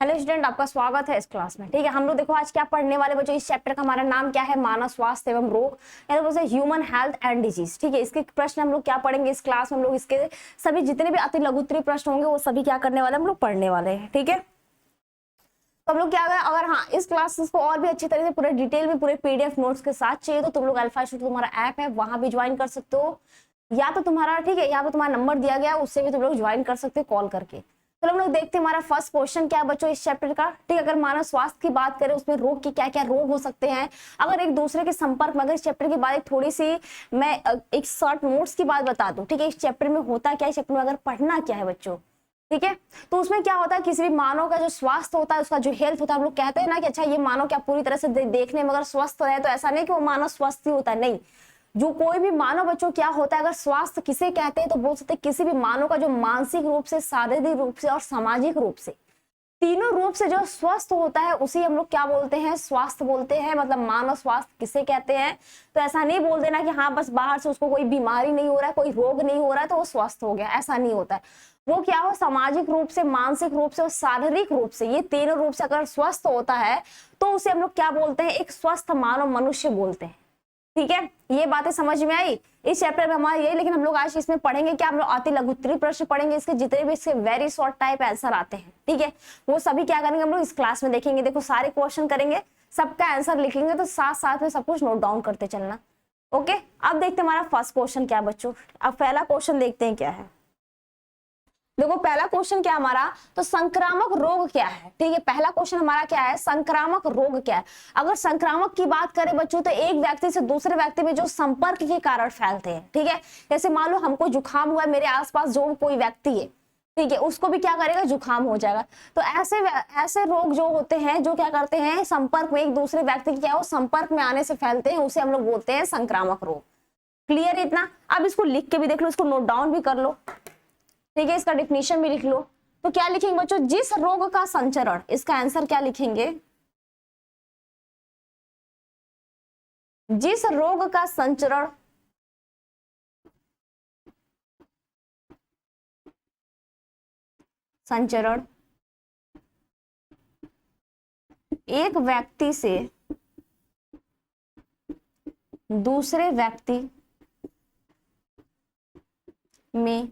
Hello student, आपका स्वागत है इस क्लास में। ठीक है, हम लोग देखो आज क्या पढ़ने वाले बच्चों। इस चैप्टर का हमारा नाम क्या है? मानव स्वास्थ्य एवं रोग, या तो ह्यूमन हेल्थ एंड डिजीज। ठीक है, इसके प्रश्न हम लोग क्या पढ़ेंगे इस क्लास में। हम लोग इसके सभी जितने भी अति लघुत्तरीय प्रश्न होंगे वो सभी क्या करने वाले हम लोग पढ़ने वाले हैं। ठीक है, तो हम लोग क्या करें, अगर हाँ इस क्लासेस को और भी अच्छी तरह से पूरे डिटेल में पूरे पीडीएफ नोट्स के साथ चाहिए तो तुम लोग अल्फा इंस्टीट्यूट तुम्हारा ऐप है वहां भी ज्वाइन कर सकते हो, या तो तुम्हारा ठीक है यहाँ पे तुम्हारा नंबर दिया गया उससे भी तुम लोग ज्वाइन कर सकते हो कॉल करके। तो हम लोग देखते हैं हमारा फर्स्ट क्वेश्चन क्या है बच्चों इस चैप्टर का। ठीक है, अगर मानव स्वास्थ्य की बात करें उसमें रोग की क्या क्या रोग हो सकते हैं, अगर एक दूसरे के संपर्क में, अगर इस चैप्टर की बात एक थोड़ी सी मैं एक शॉर्ट नोट्स की बात बता दूं। ठीक है, इस चैप्टर में होता क्या है, इस चैप्टर में अगर पढ़ना क्या है बच्चों। ठीक है, तो उसमें क्या होता है, किसी भी मानव का जो स्वास्थ्य होता है, उसका जो हेल्थ होता है, हम लोग कहते हैं ना कि अच्छा ये मानव क्या पूरी तरह से देखने में अगर स्वस्थ है, तो ऐसा नहीं कि वो मानव स्वस्थ ही होता है, नहीं। जो कोई भी मानव बच्चों क्या होता है, अगर स्वास्थ्य किसे कहते हैं तो बोल सकते हैं किसी भी मानव का जो मानसिक रूप से, शारीरिक रूप से और सामाजिक रूप से, तीनों रूप से जो स्वस्थ होता है उसी हम लोग क्या बोलते हैं, स्वास्थ्य बोलते हैं। मतलब मानव स्वास्थ्य किसे कहते हैं। तो ऐसा नहीं बोल देना कि हाँ बस बाहर से उसको कोई बीमारी नहीं हो रहा है, कोई रोग नहीं हो रहा है तो वो स्वस्थ हो गया, ऐसा नहीं होता है। वो क्या हो, सामाजिक रूप से, मानसिक रूप से और शारीरिक रूप से, ये तीनों रूप से अगर स्वस्थ होता है तो उसे हम लोग क्या बोलते हैं, एक स्वस्थ मानव मनुष्य बोलते हैं। ठीक है, ये बातें समझ में आई इस चैप्टर में हमारा यही। लेकिन हम लोग आज इसमें पढ़ेंगे क्या, हम लोग अति लघुत्तरीय प्रश्न पढ़ेंगे, इसके जितने भी इसके वेरी शॉर्ट टाइप आंसर आते हैं। ठीक है, वो सभी क्या करेंगे हम लोग इस क्लास में देखेंगे। देखो सारे क्वेश्चन करेंगे, सबका आंसर लिखेंगे, तो साथ साथ में सब कुछ नोट डाउन करते चलना। ओके, अब देखते हैं हमारा फर्स्ट क्वेश्चन क्या बच्चों। अब पहला क्वेश्चन देखते हैं क्या है। देखो पहला क्वेश्चन क्या हमारा, तो संक्रामक रोग क्या है। ठीक है, पहला क्वेश्चन हमारा क्या है, संक्रामक रोग क्या है। अगर संक्रामक की बात करें बच्चों तो एक व्यक्ति से दूसरे व्यक्ति में जो संपर्क के कारण फैलते हैं। ठीक है, जैसे मान लो हमको जुकाम हुआ है, मेरे आसपास जो कोई व्यक्ति है, ठीक है, उसको भी क्या करेगा, जुकाम हो जाएगा। तो ऐसे रोग जो होते हैं, जो क्या करते हैं, संपर्क में एक दूसरे व्यक्ति की क्या हो, संपर्क में आने से फैलते हैं, उसे हम लोग बोलते हैं संक्रामक रोग। क्लियर इतना। अब इसको लिख के भी देख लो, इसको नोट डाउन भी कर लो। ठीक है, इसका डिफिनीशन भी लिख लो। तो क्या लिखेंगे बच्चों, जिस रोग का संचरण, इसका आंसर क्या लिखेंगे, जिस रोग का संचरण एक व्यक्ति से दूसरे व्यक्ति में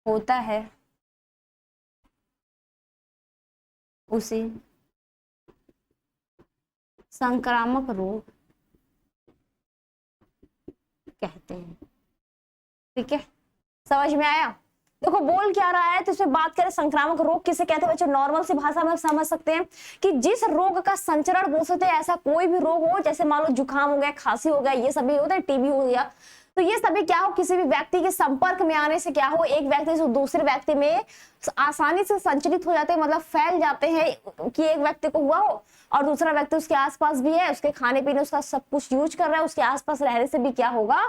होता है उसे संक्रामक रोग कहते हैं। ठीक है, समझ में आया। देखो बोल क्या रहा है, तो इसमें बात करें संक्रामक रोग किसे कहते हैं बच्चों, नॉर्मल सी भाषा में समझ सकते हैं कि जिस रोग का संचरण बोल सकते हैं, ऐसा कोई भी रोग हो, जैसे मान लो जुकाम हो गया, खांसी हो गया, ये सभी होता है, टीबी हो गया, तो ये सभी क्या हो, किसी भी व्यक्ति के संपर्क में आने से क्या हो, एक व्यक्ति से दूसरे व्यक्ति में आसानी से संचरित हो जाते हैं, मतलब फैल जाते हैं कि एक व्यक्ति को हुआ हो और दूसरा व्यक्ति उसके आसपास भी है, उसके खाने पीने उसका सब कुछ यूज कर रहा है, उसके आसपास रहने से भी क्या होगा,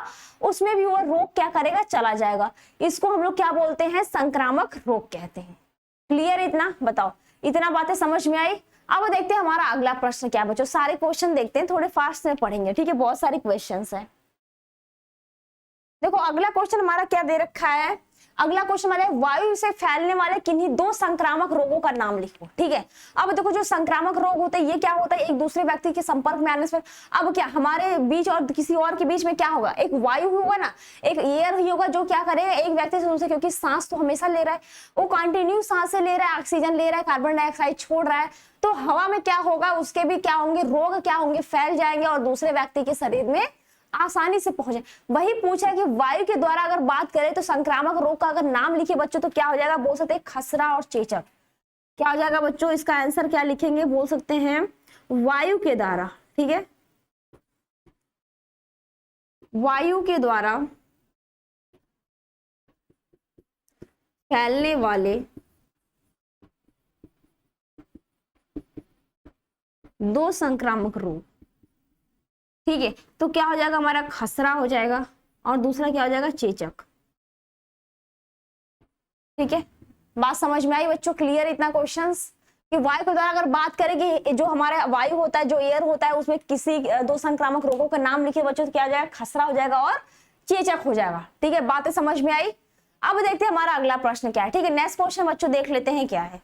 उसमें भी वो रोग क्या करेगा, चला जाएगा। इसको हम लोग क्या बोलते हैं, संक्रामक रोग कहते हैं। क्लियर इतना, बताओ इतना बातें समझ में आई। अब देखते हैं हमारा अगला प्रश्न क्या बच्चों। सारे क्वेश्चन देखते हैं, थोड़े फास्ट में पढ़ेंगे। ठीक है, बहुत सारे क्वेश्चन है। देखो अगला क्वेश्चन हमारा क्या दे रखा है, अगला क्वेश्चन हमारे वायु से फैलने वाले किन्हीं दो संक्रामक रोगों का नाम लिखो। ठीक है, अब देखो जो संक्रामक रोग होते हैं ये क्या होता है, एक दूसरे व्यक्ति के संपर्क में आने से। अब क्या हमारे बीच और किसी और के बीच में क्या होगा, एक वायु होगा ना, एक एयर ही होगा, जो क्या करेगा एक व्यक्ति से दूसरे, क्योंकि सांस तो हमेशा ले रहा है, वो कंटिन्यू सांसें ले रहा है, ऑक्सीजन ले रहा है, कार्बन डाइऑक्साइड छोड़ रहा है, तो हवा में क्या होगा, उसके भी क्या होंगे, रोग क्या होंगे, फैल जाएंगे और दूसरे व्यक्ति के शरीर में आसानी से पहुंचे। वही पूछा है कि वायु के द्वारा अगर बात करें तो संक्रामक रोग का अगर नाम लिखे बच्चों तो क्या हो जाएगा, बोल सकते हैं खसरा और चेचक। क्या हो जाएगा बच्चों, इसका आंसर क्या लिखेंगे, बोल सकते हैं वायु के द्वारा। ठीक है, वायु के द्वारा फैलने वाले दो संक्रामक रोग। ठीक है, तो क्या हो जाएगा हमारा, खसरा हो जाएगा और दूसरा क्या हो जाएगा, चेचक। ठीक है, बात समझ में आई बच्चों, क्लियर इतना क्वेश्चंस कि वायु के द्वारा अगर बात करें कि जो हमारा वायु होता है, जो एयर होता है, उसमें किसी दो संक्रामक रोगों का नाम लिखे बच्चों तो क्या हो जाएगा, खसरा हो जाएगा और चेचक हो जाएगा। ठीक है, बातें समझ में आई। अब देखते हैं हमारा अगला प्रश्न क्या है। ठीक है, नेक्स्ट क्वेश्चन बच्चों देख लेते हैं क्या है।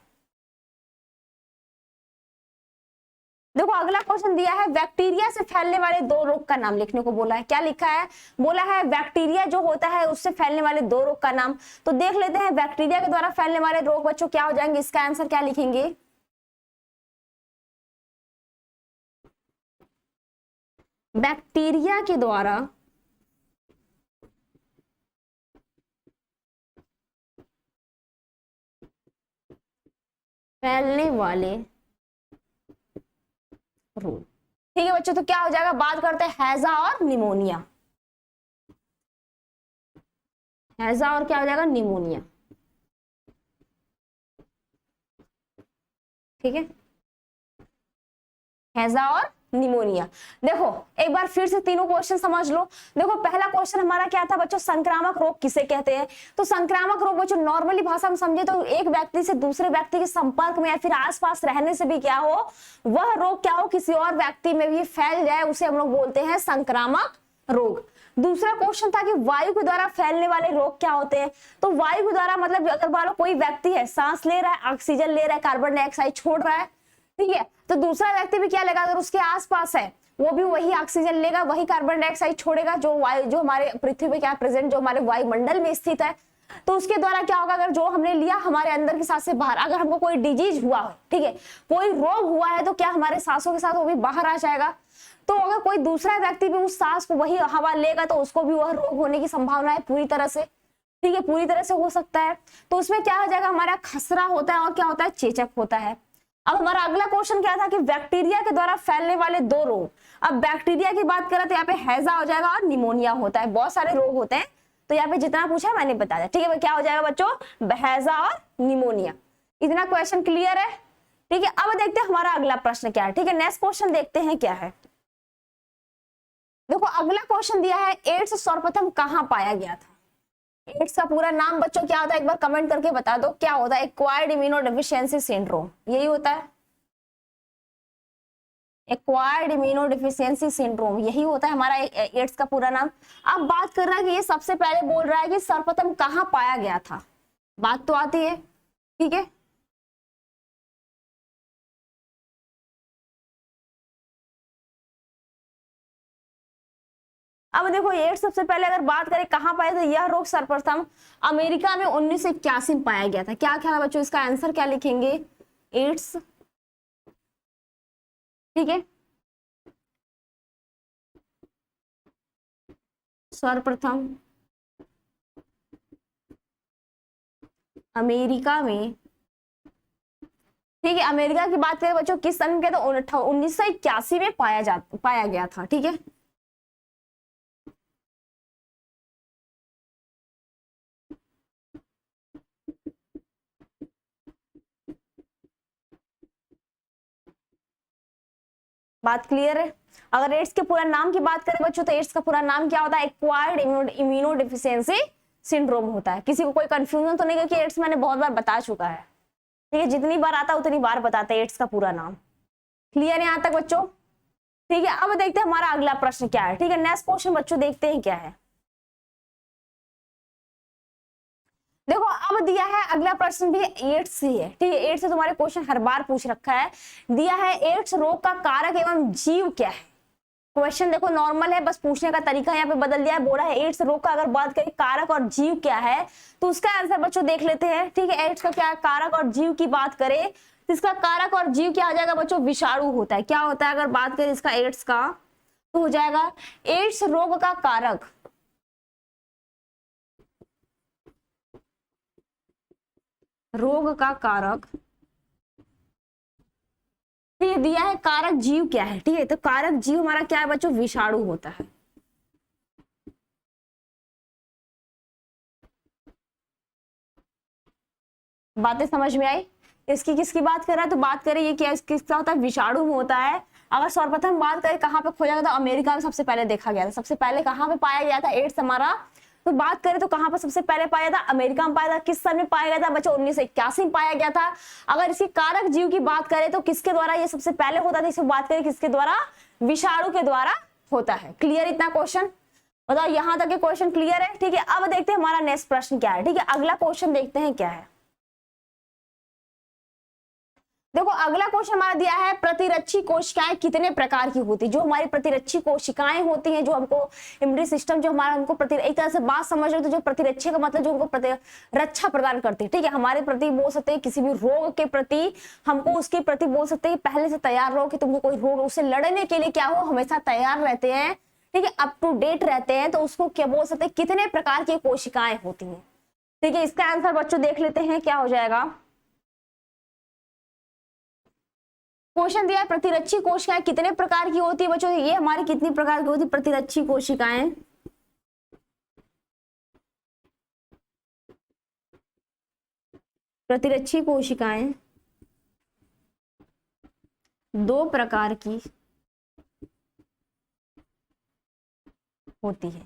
देखो अगला क्वेश्चन दिया है, बैक्टीरिया से फैलने वाले दो रोग का नाम लिखने को बोला है। क्या लिखा है, बोला है बैक्टीरिया जो होता है उससे फैलने वाले दो रोग का नाम। तो देख लेते हैं बैक्टीरिया के द्वारा फैलने वाले रोग बच्चों क्या हो जाएंगे, इसका आंसर क्या लिखेंगे। बैक्टीरिया के द्वारा फैलने वाले रोग। ठीक है बच्चों, तो क्या हो जाएगा, बात करते हैं हैजा और निमोनिया। हैजा और क्या हो जाएगा, निमोनिया। ठीक है, हैजा और निमोनिया। देखो एक बार फिर से तीनों क्वेश्चन समझ लो। देखो पहला क्वेश्चन हमारा क्या था बच्चों, संक्रामक रोग किसे कहते हैं। तो संक्रामक रोग बच्चों नॉर्मली भाषा में समझे तो एक व्यक्ति से दूसरे व्यक्ति के संपर्क में या फिर आसपास रहने से भी क्या हो, वह रोग क्या हो, किसी और व्यक्ति में भी फैल जाए, उसे हम लोग बोलते हैं संक्रामक रोग। दूसरा क्वेश्चन था कि वायु के द्वारा फैलने वाले रोग क्या होते हैं। तो वायु के द्वारा मतलब अगर मान लो कोई व्यक्ति है, सांस ले रहा है, ऑक्सीजन ले रहा है, कार्बन डाइऑक्साइड छोड़ रहा है, ठीक है, तो दूसरा व्यक्ति भी क्या लेगा, अगर उसके आसपास है वो भी वही ऑक्सीजन लेगा, वही कार्बन डाइऑक्साइड छोड़ेगा जो वायु, जो हमारे पृथ्वी पे क्या प्रेजेंट, जो हमारे वायुमंडल में स्थित है। तो उसके द्वारा क्या होगा, अगर जो हमने लिया हमारे अंदर की सांस से बाहर, अगर हमको कोई डिजीज हुआ है, ठीक है, कोई रोग हुआ है, तो क्या हमारे सांसों के साथ वो भी बाहर आ जाएगा। तो अगर कोई दूसरा व्यक्ति भी उस सांस को वही हवा लेगा तो उसको भी वह रोग होने की संभावना है पूरी तरह से। ठीक है, पूरी तरह से हो सकता है। तो उसमें क्या हो जाएगा, हमारा खसरा होता है और क्या होता है, चेचक होता है। अब हमारा अगला क्वेश्चन क्या था कि बैक्टीरिया के द्वारा फैलने वाले दो रोग। अब बैक्टीरिया की बात करें तो यहाँ पे हैजा हो जाएगा और निमोनिया होता है। बहुत सारे रोग होते हैं, तो यहाँ पे जितना पूछा है मैंने बताया। ठीक है, क्या हो जाएगा बच्चों, हैजा और निमोनिया। इतना क्वेश्चन क्लियर है। ठीक है, अब देखते हैं हमारा अगला प्रश्न क्या है। ठीक है, नेक्स्ट क्वेश्चन देखते हैं क्या है। देखो अगला क्वेश्चन दिया है, एड्स सर्वप्रथम कहाँ पाया गया था। एड्स का पूरा नाम बच्चों क्या होता है, एक बार कमेंट करके बता दो क्या होता है। एक्वायर्ड इम्यूनोडेफिशिएंसी सिंड्रोम, यही होता है। एक्वायर्ड इम्यूनोडेफिशिएंसी सिंड्रोम यही होता है हमारा एड्स का पूरा नाम। अब बात कर रहा है कि ये सबसे पहले बोल रहा है कि सर्वप्रथम कहाँ पाया गया था। बात तो आती है, ठीक है। अब देखो एड्स सबसे पहले अगर बात करें कहां पाया था, यह रोग सर्वप्रथम अमेरिका में 1981 में पाया गया था। क्या ख्याल है बच्चों, इसका आंसर क्या लिखेंगे, एड्स। ठीक है, सर्वप्रथम अमेरिका में। ठीक है, अमेरिका की बात करें बच्चों किस सन में, तो 1981 में पाया गया था। ठीक है, बात क्लियर है। अगर एड्स के पूरा नाम की बात करें बच्चों तो एड्स का पूरा नाम क्या होता है, एक्वायर्ड इम्यूनोडेफिशिएंसी सिंड्रोम होता है। किसी को कोई कंफ्यूजन तो नहीं, क्योंकि एड्स मैंने बहुत बार बता चुका है। ठीक है, जितनी बार आता है उतनी बार बताते हैं एड्स का पूरा नाम। क्लियर है यहाँ तक बच्चों। ठीक है, अब देखते हैं हमारा अगला प्रश्न क्या है। ठीक है, नेक्स्ट क्वेश्चन बच्चों देखते हैं क्या है। देखो अब दिया है अगला प्रश्न भी एड्स से है। ठीक है, एड्स से तुम्हारे क्वेश्चन हर बार पूछ रखा है। दिया है एड्स रोग का कारक एवं जीव क्या है। क्वेश्चन देखो नॉर्मल है, बस पूछने का तरीका यहाँ पे बदल दिया है। बोला है एड्स रोग का अगर बात करें कारक और जीव क्या है, तो उसका आंसर बच्चों देख लेते हैं। ठीक है, एड्स का क्या है, कारक और जीव की बात करें तो इसका कारक और जीव क्या आ जाएगा बच्चों, विषाणु होता है। क्या होता है अगर बात करें इसका एड्स का, तो हो जाएगा एड्स रोग का कारक ठीक है, दिया है कारक जीव क्या है। ठीक है, तो कारक जीव हमारा क्या है बच्चों, विषाणु होता है। बातें समझ में आई। इसकी किसकी बात कर रहा है, तो बात करें ये क्या किसका होता है, विषाणु में होता है। अगर सर्वप्रथम बात करें कहाँ पे खोजा गया था, अमेरिका में सबसे पहले देखा गया था। सबसे पहले कहाँ पे पाया गया था एड्स हमारा, तो बात करें तो कहां पर सबसे पहले पाया था, अमेरिका में पाया था। किस सन में पाया गया था बच्चों, 1981 में पाया गया था। अगर इसकी कारक जीव की बात करें तो किसके द्वारा ये सबसे पहले होता था, इसे बात करें किसके द्वारा, विषाणु के द्वारा होता है। क्लियर इतना क्वेश्चन। बताओ यहां तक के क्वेश्चन क्लियर है? ठीक है, अब देखते हैं हमारा नेक्स्ट प्रश्न क्या है। ठीक है, अगला क्वेश्चन देखते हैं क्या है। देखो अगला क्वेश्चन हमारा दिया है, प्रतिरक्षी कोशिकाएं कितने प्रकार की होती है? जो हमारी प्रतिरक्षी कोशिकाएं होती हैं, जो हमको इम्यूनिटी सिस्टम जो हमारा उनको एक तरह से बात समझ रहे हो तो जो प्रतिरक्षी का मतलब जो उनको रक्षा प्रदान करती है। ठीक है, हमारे प्रति बोल सकते हैं, किसी भी रोग के प्रति हमको उसके प्रति बोल सकते हैं पहले से तैयार रहो कि तुमको कोई रोग, उससे लड़ने के लिए क्या हो, हमेशा तैयार रहते हैं। ठीक है, अप टू डेट रहते हैं। तो उसको क्या बोल सकते हैं, कितने प्रकार की कोशिकाएं होती हैं? ठीक है, इसका आंसर बच्चों देख लेते हैं क्या हो जाएगा। क्वेश्चन दिया है प्रतिरक्षी कोशिकाएं कितने प्रकार की होती है बच्चों? ये हमारी कितनी प्रकार की होती है प्रतिरक्षी कोशिकाएं? प्रतिरक्षी कोशिकाएं 2 प्रकार की होती है।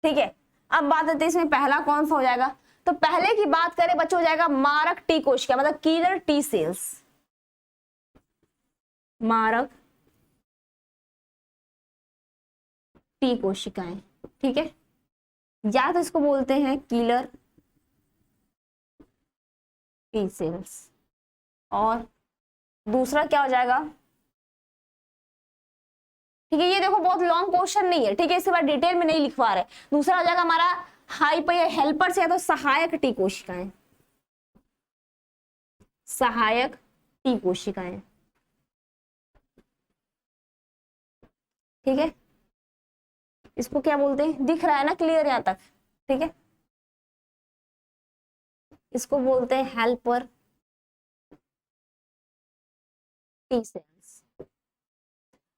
ठीक है, अब बात आती है इसमें पहला कौन सा हो जाएगा। तो पहले की बात करें बच्चों हो जाएगा मारक टी कोशिका, मतलब किलर टी सेल्स। मारक टी कोशिकाएं, ठीक है, या तो इसको बोलते हैं किलर टी सेल्स। और दूसरा क्या हो जाएगा? ठीक है, ये देखो बहुत लॉन्ग क्वेश्चन नहीं है। ठीक है, इसके बाद डिटेल में नहीं लिखवा रहे। दूसरा हो जाएगा हमारा हाइपर हेल्पर से, या तो सहायक टी कोशिकाएं। सहायक टी कोशिकाएं, ठीक है, इसको क्या बोलते हैं? दिख रहा है ना क्लियर यहां तक? ठीक है, इसको बोलते हैं हेल्पर टी सेल्स।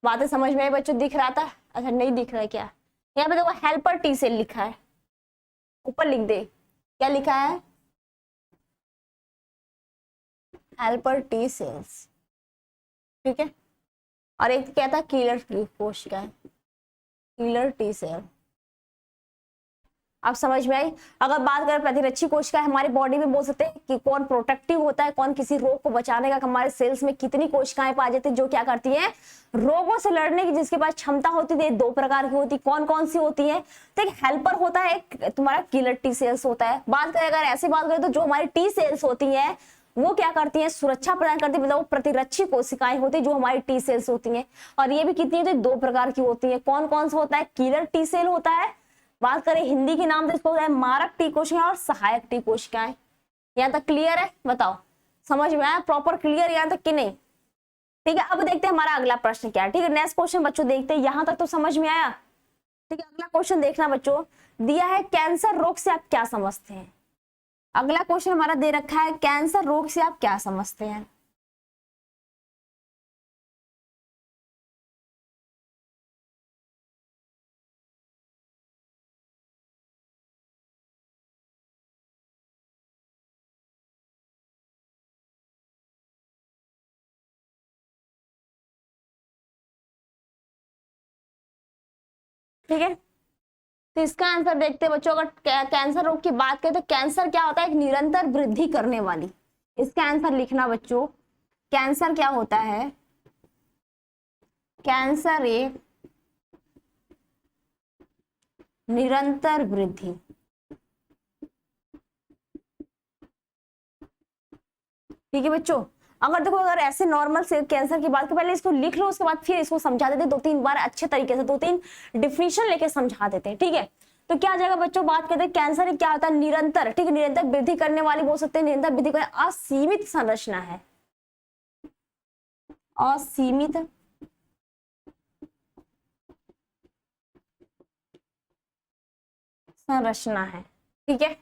बातें समझ में आई बच्चों? दिख रहा था? अच्छा नहीं दिख रहा है क्या? यहाँ पे देखो हेल्पर टी सेल लिखा है, ऊपर लिख दे क्या लिखा है, हेल्पर टी सेल्स। ठीक है, और एक क्या था, किलर टी कोशिका, किलर टी सेल। आप समझ में आई? अगर बात करें प्रतिरक्षी कोशिका हमारी बॉडी में बोल सकते हैं कि कौन प्रोटेक्टिव होता है, कौन किसी रोग को बचाने का। हमारे सेल्स में कितनी कोशिकाएं पाई जाती है जो क्या करती हैं, रोगों से लड़ने की जिसके पास क्षमता होती है। 2 प्रकार की होती, कौन कौन सी होती है? तो एक हेल्पर होता है, एक तुम्हारा किलर टी सेल्स होता है। बात करें अगर ऐसी बात करें तो जो हमारी टी सेल्स होती है वो क्या करती हैं, सुरक्षा प्रदान करती है, मतलब वो प्रतिरक्षी कोशिकाएं होती है जो हमारी टी सेल्स होती हैं। और ये भी कितनी होती है, 2 प्रकार की होती है। कौन कौन सा होता है? किलर टी सेल होता है, बात करें हिंदी के नाम तो इसको है मारक टी कोशिकाएं, और सहायक टी कोशिकाएं। यहां तक क्लियर है? बताओ समझ में आया? प्रॉपर क्लियर यहां तक कि नहीं? ठीक है, अब देखते हैं हमारा अगला प्रश्न क्या है। ठीक है, नेक्स्ट क्वेश्चन बच्चों देखते हैं, यहां तक तो समझ में आया। ठीक है, अगला क्वेश्चन देखना बच्चों, दिया है कैंसर रोग से आप क्या समझते हैं। अगला क्वेश्चन हमारा दे रखा है कैंसर रोग से आप क्या समझते हैं। ठीक है, तो इसका आंसर देखते हैं बच्चों। अगर कैंसर रोग की बात करें तो कैंसर क्या होता है, एक निरंतर वृद्धि करने वाली। इसका आंसर लिखना बच्चों, कैंसर क्या होता है, कैंसर एक निरंतर वृद्धि। ठीक है बच्चों, अगर देखो अगर ऐसे नॉर्मल से कैंसर की बात, पहले इसको लिख लो, उसके बाद फिर इसको समझा देते 2-3 बार अच्छे तरीके से, 2-3 डिफिनेशन लेके समझा देते हैं। ठीक है, तो क्या आ जाएगा बच्चों, बात करते हैं कैंसर क्या होता है, निरंतर। ठीक है, निरंतर वृद्धि करने वाली बोल सकते हैं, निरंतर वृद्धि करने असीमित संरचना है, असीमित संरचना है। ठीक है,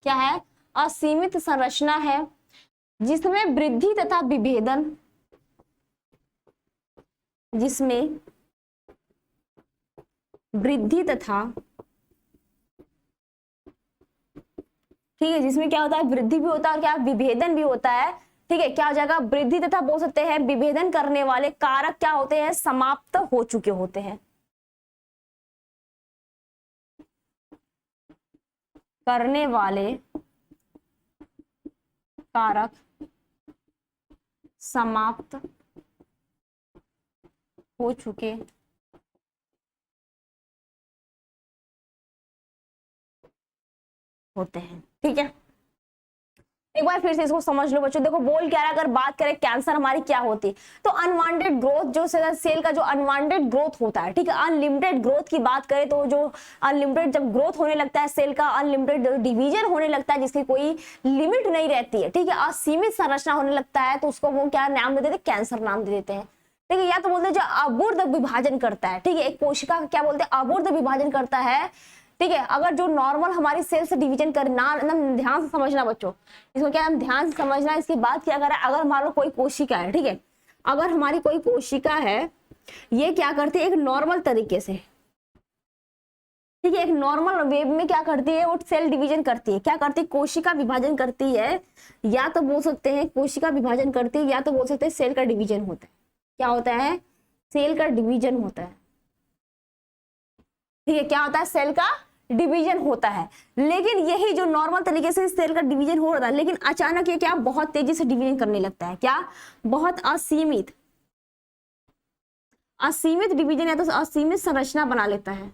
क्या है, असीमित संरचना है जिसमें वृद्धि तथा विभेदन, जिसमें वृद्धि तथा, ठीक है, जिसमें क्या होता है, वृद्धि भी होता है और क्या विभेदन भी होता है। ठीक है, क्या हो जाएगा, वृद्धि तथा बोल सकते हैं विभेदन करने वाले कारक क्या होते हैं, समाप्त हो चुके होते हैं। करने वाले कारक समाप्त हो चुके होते हैं। ठीक है, एक बार फिर से इसको समझ लो बच्चों। देखो बोल क्या रहा है, अगर बात करें कैंसर हमारी क्या होती है, तो अनवांटेड ग्रोथ, जो सेल का जो अनवांटेड ग्रोथ होता है, ठीक है, अनलिमिटेड ग्रोथ की बात करें तो जो अनलिमिटेड जब ग्रोथ होने लगता है सेल का, अनलिमिटेड डिवीजन होने लगता है जिसकी कोई लिमिट नहीं रहती है, ठीक है, असीमित संरचना होने लगता है, तो उसको वो क्या नाम दे देते हैं, कैंसर नाम दे देते हैं। ठीक है, या तो बोलते हैं जो अबूर्त विभाजन करता है, ठीक है, एक कोशिका का क्या बोलते हैं, अबूर्त विभाजन करता है। ठीक है, अगर जो नॉर्मल हमारी सेल से डिवीजन करना, एकदम ध्यान से समझना बच्चों, इसको क्या हम ध्यान से समझना, इसकी बात क्या करें, अगर मान लो कोई कोशिका है, ठीक है, अगर हमारी कोई कोशिका है, ये क्या करती है एक नॉर्मल तरीके से, ठीक है, एक नॉर्मल वेव में क्या करती है, वो सेल डिवीजन करती है, क्या करती है, कोशिका विभाजन करती है, या तो बोल सकते हैं कोशिका विभाजन करती है, या तो बोल सकते हैं सेल का डिवीजन होता है। क्या होता है, सेल का डिवीजन होता है। ठीक है, क्या होता है, सेल का डिवीजन होता है। लेकिन यही जो नॉर्मल तरीके से सेल का डिवीजन हो रहा था, लेकिन अचानक ये क्या बहुत तेजी से डिवीजन करने लगता है, क्या बहुत असीमित डिवीजन, या तो असीमित संरचना बना लेता है,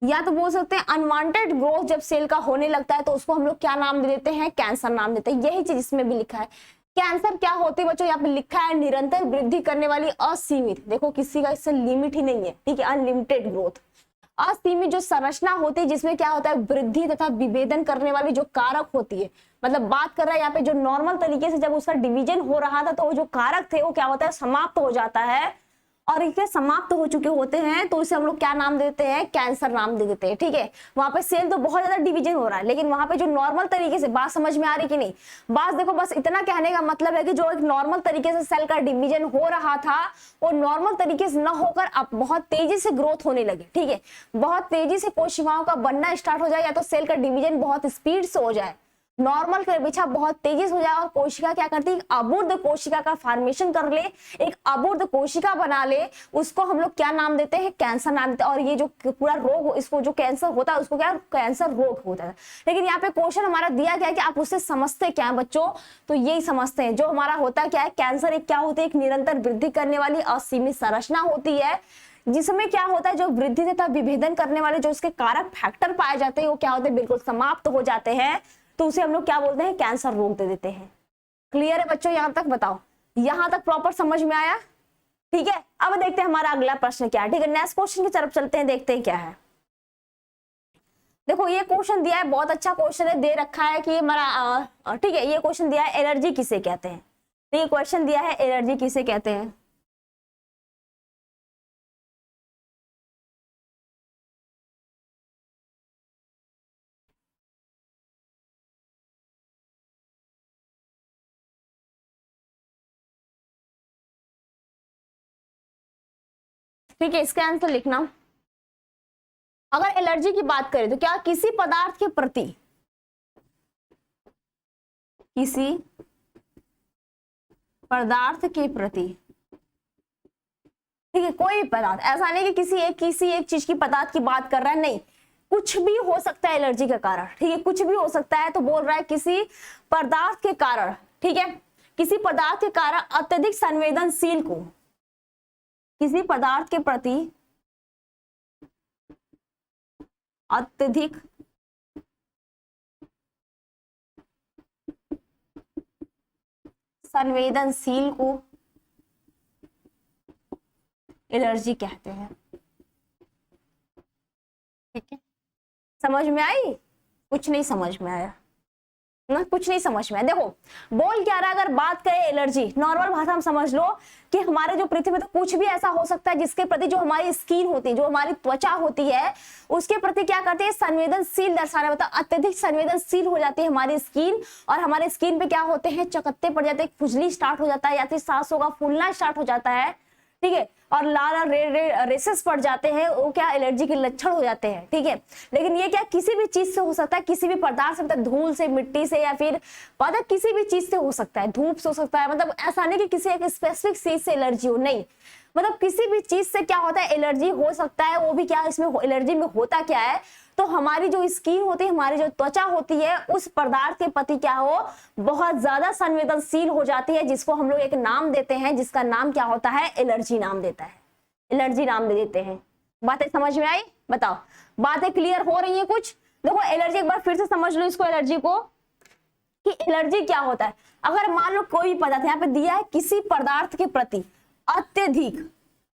या तो बोल सकते हैं अनवांटेड ग्रोथ जब सेल का होने लगता है तो उसको हम लोग क्या नाम दे देते हैं, कैंसर नाम देते हैं। यही चीज इसमें भी लिखा है। कैंसर क्या होती है बच्चों, यहाँ पे लिखा है निरंतर वृद्धि करने वाली असीमित, देखो किसी का इससे लिमिट ही नहीं है, ठीक है, अनलिमिटेड ग्रोथ, असीमित जो संरचना होती है जिसमें क्या होता है वृद्धि तथा विभेदन करने वाली जो कारक होती है। मतलब बात कर रहा है यहाँ पे जो नॉर्मल तरीके से जब उसका डिवीजन हो रहा था तो वो जो कारक थे वो क्या होता है, समाप्त हो जाता है, और इनके समाप्त हो चुके होते हैं तो इसे हम लोग क्या नाम देते हैं, कैंसर नाम दे देते हैं। ठीक है, वहां पे सेल तो बहुत ज्यादा डिवीजन हो रहा है, लेकिन वहां पे जो नॉर्मल तरीके से, बात समझ में आ रही कि नहीं, बात देखो, बस इतना कहने का मतलब है कि जो एक नॉर्मल तरीके से सेल का डिवीजन हो रहा था वो नॉर्मल तरीके से न होकर अब बहुत तेजी से ग्रोथ होने लगे। ठीक है, बहुत तेजी से कोशिकाओं का बनना स्टार्ट हो जाए, या तो सेल का डिवीजन बहुत स्पीड से हो जाए, नॉर्मल के पीछा बहुत तेजी से हो जाए, और कोशिका क्या करती है, अबूर्त कोशिका का फॉर्मेशन कर ले, एक अबूर्त कोशिका बना ले, उसको हम लोग क्या नाम देते हैं, कैंसर नाम देते हैं। और ये जो पूरा रोग, इसको जो कैंसर होता है उसको क्या, कैंसर रोग होता है। लेकिन यहाँ पे क्वेश्चन हमारा दिया गया है कि आप उससे समझते क्या है बच्चों, तो यही समझते हैं जो हमारा होता है क्या है, कैंसर एक क्या होती है, एक निरंतर वृद्धि करने वाली असीमित संरचना होती है, जिसमें क्या होता है जो वृद्धि तथा विभेदन करने वाले जो उसके कारक फैक्टर पाए जाते हैं वो क्या होते हैं, बिल्कुल समाप्त हो जाते हैं, तो उसे हम लोग क्या बोलते हैं, कैंसर रोग दे देते हैं। क्लियर है बच्चों, यहां तक बताओ, यहां तक प्रॉपर समझ में आया। ठीक है, अब देखते हैं हमारा अगला प्रश्न क्या है। ठीक है, नेक्स्ट क्वेश्चन की तरफ चलते हैं, देखते हैं क्या है। देखो ये क्वेश्चन दिया है, बहुत अच्छा क्वेश्चन है, दे रखा है कि हमारा, ठीक है, ये क्वेश्चन दिया है एलर्जी किसे कहते हैं। तो ये क्वेश्चन दिया है एलर्जी किसे कहते हैं। ठीक है, इसका आंसर लिखना। अगर एलर्जी की बात करें तो क्या किसी पदार्थ के प्रति, किसी पदार्थ के प्रति, ठीक है, कोई भी पदार्थ, ऐसा नहीं कि किसी एक चीज की पदार्थ की बात कर रहा है, नहीं, कुछ भी हो सकता है एलर्जी के कारण। ठीक है, कुछ भी हो सकता है, तो बोल रहा है किसी पदार्थ के कारण, ठीक है, किसी पदार्थ के कारण अत्यधिक संवेदनशील को, किसी पदार्थ के प्रति अत्यधिक संवेदनशील को एलर्जी कहते हैं। ठीक है, समझ में आई, कुछ नहीं समझ में आया ना, कुछ नहीं समझ में आया। देखो बोल क्या रहा है, अगर बात करें एलर्जी, नॉर्मल भाषा में समझ लो कि हमारे जो पृथ्वी में तो कुछ भी ऐसा हो सकता है जिसके प्रति जो हमारी स्किन होती है, जो हमारी त्वचा होती है, उसके प्रति क्या करती है, संवेदनशील दर्शाना, मतलब अत्यधिक संवेदनशील हो जाती है हमारी स्किन, और हमारे स्किन पे क्या होते हैं, चकत्ते पड़ जाते हैं, खुजली स्टार्ट हो जाता है, या फिर सांसों का फूलना स्टार्ट हो जाता है। ठीक है, और लाल और रेड रेसेस पड़ जाते हैं, वो क्या एलर्जी के लक्षण हो जाते हैं। ठीक है, लेकिन ये क्या किसी भी चीज से हो सकता है, किसी भी पदार्थ से, मतलब धूल से, मिट्टी से, या फिर पता किसी भी चीज से हो सकता है, धूप से हो सकता है, मतलब ऐसा नहीं कि किसी एक स्पेसिफिक चीज से एलर्जी हो, नहीं, मतलब किसी भी चीज से क्या होता है, एलर्जी हो सकता है। वो भी क्या, इसमें एलर्जी में होता क्या है, तो हमारी जो स्किन होती है, हमारी जो त्वचा होती है, उस पदार्थ के प्रति क्या हो, बहुत ज्यादा संवेदनशील हो जाती है, जिसको हम लोग एक नाम देते हैं, जिसका नाम क्या होता है, एलर्जी नाम देता है, एलर्जी नाम दे देते हैं। बातें समझ में आई, बताओ, बातें क्लियर हो रही है कुछ। देखो एलर्जी एक बार फिर से समझ लो इसको, एलर्जी को, कि एलर्जी क्या होता है। अगर मान लो कोई भी पदार्थ यहाँ पे दिया है किसी पदार्थ के प्रति अत्यधिक,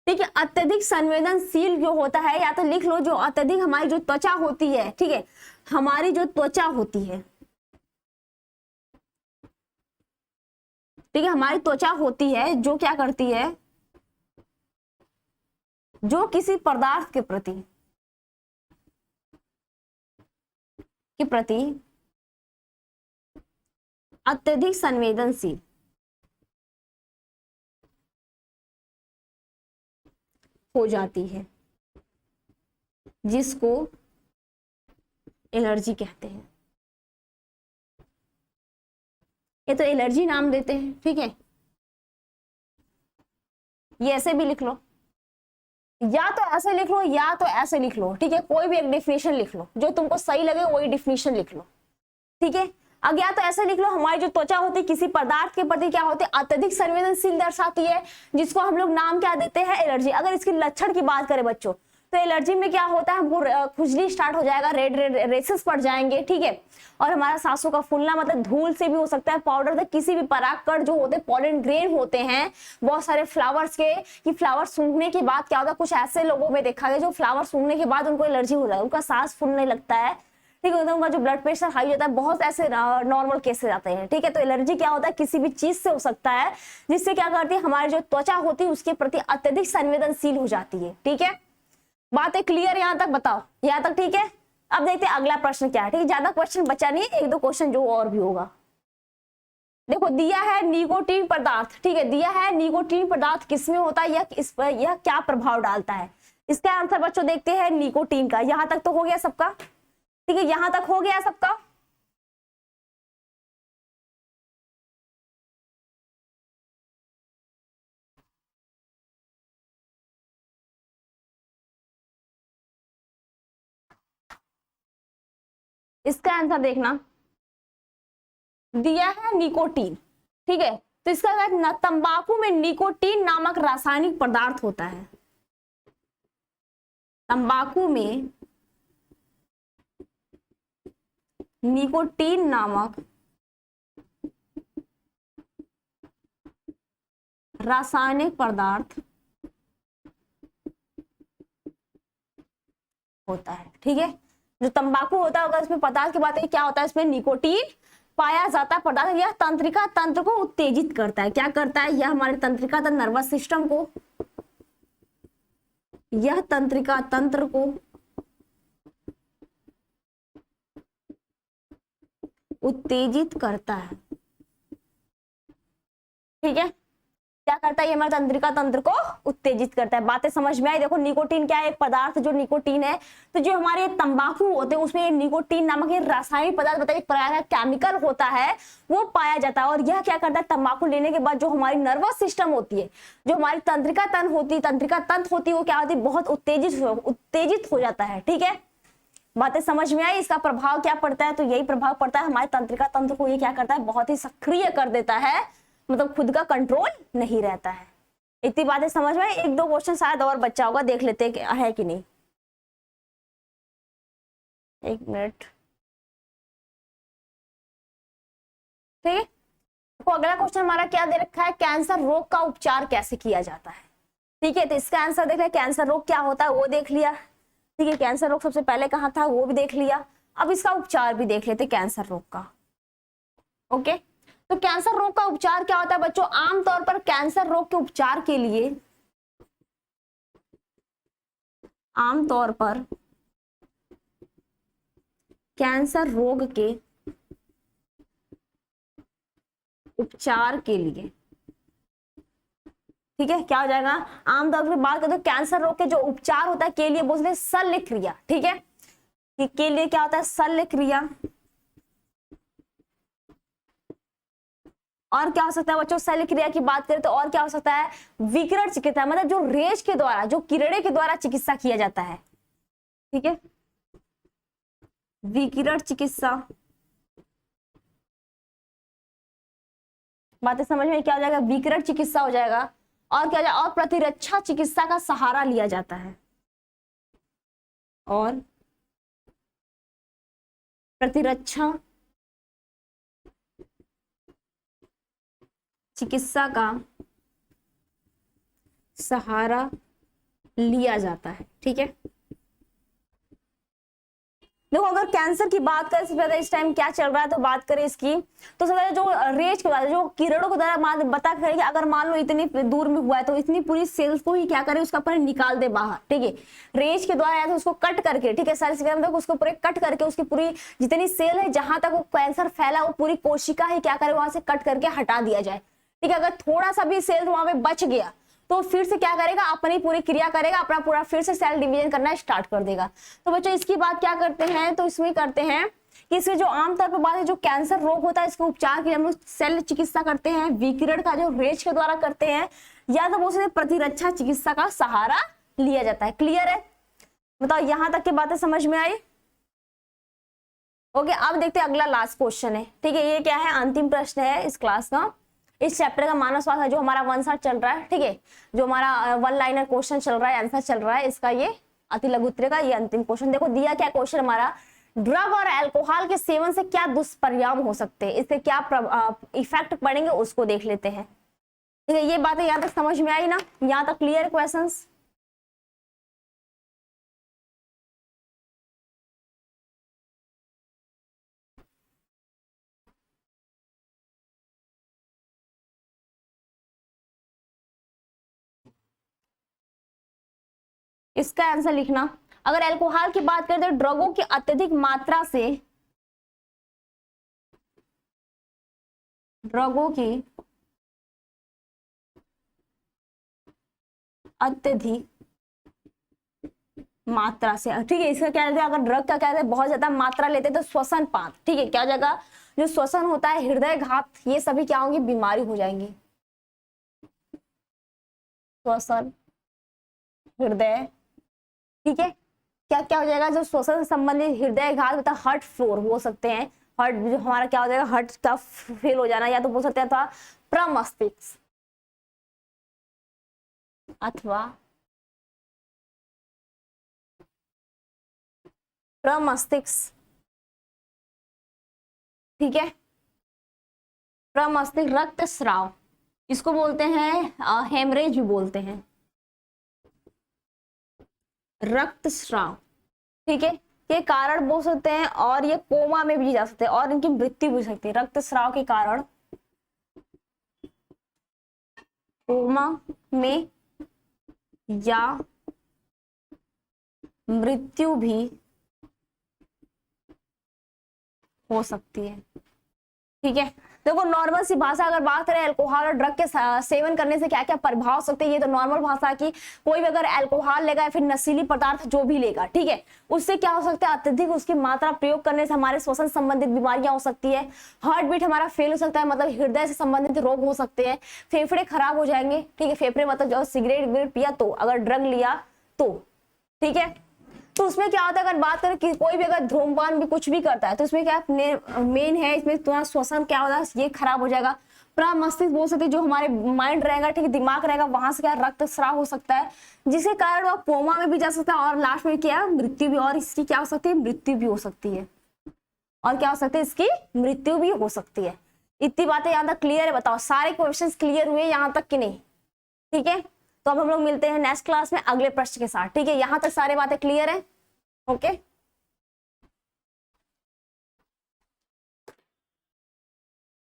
ठीक है, अत्यधिक संवेदनशील जो होता है, या तो लिख लो जो अत्यधिक हमारी जो त्वचा होती है, ठीक है, हमारी जो त्वचा होती है, ठीक है, हमारी त्वचा होती है जो क्या करती है, जो किसी पदार्थ के प्रति अत्यधिक संवेदनशील हो जाती है, जिसको एलर्जी कहते हैं। ये तो एलर्जी नाम देते हैं, ठीक है, ये ऐसे भी लिख लो, या तो ऐसे लिख लो या तो ऐसे लिख लो, ठीक है, कोई भी एक डिफिनेशन लिख लो, जो तुमको सही लगे वही डिफिनेशन लिख लो, ठीक है। अब या तो ऐसे लिख लो, हमारी जो त्वचा होती है किसी पदार्थ के प्रति क्या होती है, अत्यधिक संवेदनशील दर्शाती है, जिसको हम लोग नाम क्या देते हैं, एलर्जी। अगर इसके लक्षण की बात करें बच्चों, तो एलर्जी में क्या होता है, हमको खुजली स्टार्ट हो जाएगा, रेड रेड रेसेस पड़ जाएंगे, ठीक है, और हमारा सांसों का फूलना, मतलब धूल से भी हो सकता है, पाउडर से, किसी भी परागकण जो होते हैं, पॉलन ग्रेन होते हैं बहुत सारे फ्लावर्स के, कि फ्लावर सूंघने के बाद क्या होता है, कुछ ऐसे लोगों में देखा गया जो फ्लावर सूंघने के बाद उनको एलर्जी हो जाए, उनका सांस फूलने लगता है, ठीक है, उनका जो ब्लड प्रेशर हाई होता है, बहुत ऐसे नॉर्मल केसेस आते हैं, ठीक है। तो एलर्जी क्या होता है, किसी भी चीज से हो सकता है, जिससे क्या करती है, हमारी जो त्वचा होती है उसके प्रति अत्यधिक संवेदनशील हो जाती है, ठीक है। बातें क्लियर यहां तक, बताओ यहां तक ठीक है। अब देखते हैं अगला प्रश्न क्या है, ठीक है, ज्यादा क्वेश्चन बचा नहीं है, एक दो क्वेश्चन जो और भी होगा। देखो दिया है निकोटीन पदार्थ, ठीक है, दिया है निकोटीन पदार्थ किसमें होता है, यह क्या प्रभाव डालता है। इसका आंसर बच्चों देखते हैं निकोटीन का। यहां तक तो हो गया सबका, ठीक है, यहां तक हो गया सबका। इसका आंसर देखना, दिया है निकोटीन, ठीक है, तो इसका तंबाकू में निकोटीन नामक रासायनिक पदार्थ होता है। तंबाकू में निकोटीन नामक रासायनिक पदार्थ होता है, ठीक है। जो तंबाकू होता है, अगर इसमें पदार्थ की बात है, क्या होता है, इसमें निकोटीन पाया जाता है पदार्थ। यह तंत्रिका तंत्र को उत्तेजित करता है, क्या करता है, यह हमारे तंत्रिका तंत्र नर्वस सिस्टम को, यह तंत्रिका तंत्र को उत्तेजित करता है, ठीक है, क्या करता है, ये हमारे तंत्रिका तंत्र को उत्तेजित करता है। बातें समझ में आई। देखो निकोटीन क्या है, एक पदार्थ जो निकोटीन है, तो जो हमारे तंबाकू होते हैं उसमें निकोटीन नामक एक रासायनिक पदार्थ, बताइए केमिकल होता है, वो पाया जाता है। और यह क्या करता है, तंबाकू लेने के बाद जो हमारी नर्वस सिस्टम होती है, जो हमारी तंत्रिका तंत्र होती है, वो क्या होती है, बहुत उत्तेजित हो जाता है, ठीक है। बातें समझ में आई। इसका प्रभाव क्या पड़ता है, तो यही प्रभाव पड़ता है हमारे तंत्रिका तंत्र को, ये क्या करता है, बहुत ही सक्रिय कर देता है, मतलब खुद का कंट्रोल नहीं रहता है। इतनी बातें समझ में, एक दो क्वेश्चन शायद और बच्चा होगा, देख लेते है कि नहीं। एक मिनट, ठीक है। तो अगला क्वेश्चन हमारा क्या दे रखा है, कैंसर रोग का उपचार कैसे किया जाता है, ठीक है। तो इसका आंसर देख लिया, कैंसर रोग क्या होता है वो देख लिया, ठीक है, कैंसर रोग सबसे पहले कहाँ था वो भी देख लिया। अब इसका उपचार भी देख लेते कैंसर रोग का, ओके। तो कैंसर रोग का उपचार क्या होता है बच्चों, आमतौर पर कैंसर रोग के उपचार के लिए, आमतौर पर कैंसर रोग के उपचार के लिए, ठीक है, क्या हो जाएगा, आमतौर पर बात करें तो कैंसर रोग के जो उपचार होता है के लिए बोलते हैं शल्य क्रिया, ठीक है, के लिए क्या होता है, शल्य क्रिया। और क्या हो सकता है बच्चों, शल्य क्रिया की बात करें तो और क्या हो सकता है, विकिरण चिकित्सा, मतलब जो रेज के द्वारा, जो किरणें के द्वारा चिकित्सा किया जाता है, ठीक है, विकिरण चिकित्सा। बातें समझ में, क्या हो जाएगा, विकिरण चिकित्सा हो जाएगा। और क्या हो जाएगा, और प्रतिरक्षा चिकित्सा का सहारा लिया जाता है, और प्रतिरक्षा चिकित्सा का सहारा लिया जाता है। ठीक है, देखो अगर कैंसर की बात करें, सबसे ज्यादा इस टाइम क्या चल रहा है तो बात करें इसकी, तो सबसे जो रेज के बाद जो किरणों के द्वारा बता करें कि अगर मान लो इतनी दूर में हुआ है तो इतनी पूरी सेल्स को ही क्या करे, उसका पर निकाल दे बाहर। ठीक है, रेज के द्वारा या तो उसको कट करके, ठीक है सारी देखो उसको पूरे कट करके उसकी पूरी जितनी सेल है जहां तक वो कैंसर फैला वो पूरी कोशिका ही क्या करे वहां से कट करके हटा दिया जाए। ठीक है, अगर थोड़ा सा भी सेल वहां पे बच गया तो फिर से क्या करेगा, अपनी पूरी क्रिया करेगा, अपना पूरा फिर से सेल डिवीजन करना स्टार्ट कर देगा। तो बच्चों इसकी बात क्या करते हैं, तो इसमें करते हैं कि इसमें जो आमतौर पर बात है, जो कैंसर रोग होता है इसके उपचार के लिए हम लोग सेल चिकित्सा करते हैं, विकिरण का जो रेज के द्वारा करते हैं, या तो बोल प्रतिरक्षा चिकित्सा का सहारा लिया जाता है। क्लियर है, बताओ यहां तक की बातें समझ में आई? ओके, अब देखते हैं अगला लास्ट क्वेश्चन है। ठीक है, ये क्या है, अंतिम प्रश्न है इस क्लास का, इस चैप्टर का मानव स्वास्थ्य जो हमारा 1 शॉट चल रहा है। ठीक है, जो हमारा 1 लाइनर क्वेश्चन चल रहा है, आंसर चल रहा है इसका, ये अति लघु उत्तरीय का ये अंतिम क्वेश्चन। देखो दिया क्या क्वेश्चन हमारा, ड्रग और अल्कोहल के सेवन से क्या दुष्परिणाम हो सकते हैं, इससे क्या इफेक्ट पड़ेंगे उसको देख लेते हैं। ठीक है, ये बातें यहाँ तक समझ में आई ना, यहाँ तक क्लियर क्वेश्चंस? इसका आंसर लिखना। अगर अल्कोहल की बात करें तो ड्रगों की अत्यधिक मात्रा से, ड्रगों की अत्यधिक मात्रा से, ठीक है इसका क्या कहते हैं, अगर ड्रग का कहते हैं बहुत ज्यादा मात्रा लेते तो श्वसन पात, ठीक है क्या जगह जो श्वसन होता है, हृदय घात, ये सभी क्या होंगी, बीमारी हो जाएंगी। श्वसन, हृदय, ठीक है क्या क्या हो जाएगा, जो श्वसन से संबंधित हृदय घात मतलब हार्ट फ्लोर हो सकते हैं, हार्ट जो हमारा क्या हो जाएगा, हार्ट का फेल हो जाना, या तो बोल सकते हैं अथवा प्रमस्तिष्क अथवा प्रमस्तिष्क। ठीक है, प्रमस्तिष्क रक्तस्राव, इसको बोलते हैं हेमरेज भी बोलते हैं, रक्तस्राव। ठीक है, के कारण बोल सकते हैं, और ये कोमा में भी जा सकते हैं और इनकी मृत्यु भी हो सकती है। रक्तस्राव के कारण कोमा में या मृत्यु भी हो सकती है। ठीक है, देखो नॉर्मल सी भाषा अगर बात करें अल्कोहल और ड्रग के सेवन करने से क्या क्या प्रभाव हो सकते हैं, ये तो नॉर्मल भाषा की, कोई भी अगर अल्कोहल लेगा या फिर नशीली पदार्थ जो भी लेगा, ठीक है उससे क्या हो सकता है, अत्यधिक उसकी मात्रा प्रयोग करने से हमारे श्वसन संबंधित बीमारियां हो सकती है, हार्ट बीट हमारा फेल हो सकता है, मतलब हृदय से संबंधित रोग हो सकते हैं, फेफड़े खराब हो जाएंगे। ठीक है, फेफड़े मतलब जो सिगरेट पिया तो, अगर ड्रग लिया तो, ठीक है तो उसमें क्या होता है, अगर बात करें कि कोई भी अगर धूम्रपान भी कुछ भी करता है तो उसमें क्या मेन है, इसमें तुम्हारा श्वसन क्या होता है, ये खराब हो जाएगा। प्रमस्तिष्क बोल सकते जो हमारे माइंड रहेगा, ठीक है दिमाग रहेगा, वहां से क्या रक्तस्राव हो सकता है, जिसके कारण वह कोमा में भी जा सकता है, और लास्ट में क्या मृत्यु भी, और इसकी क्या हो सकती है, मृत्यु भी हो सकती है, और क्या हो सकती है, इसकी मृत्यु भी हो सकती है। इतनी बातें यहाँ तक क्लियर है? बताओ सारे क्वेश्चन क्लियर हुए यहाँ तक कि नहीं? ठीक है, तो अब हम लोग मिलते हैं नेक्स्ट क्लास में अगले प्रश्न के साथ। ठीक है, यहाँ तक सारी बातें क्लियर है? ओके।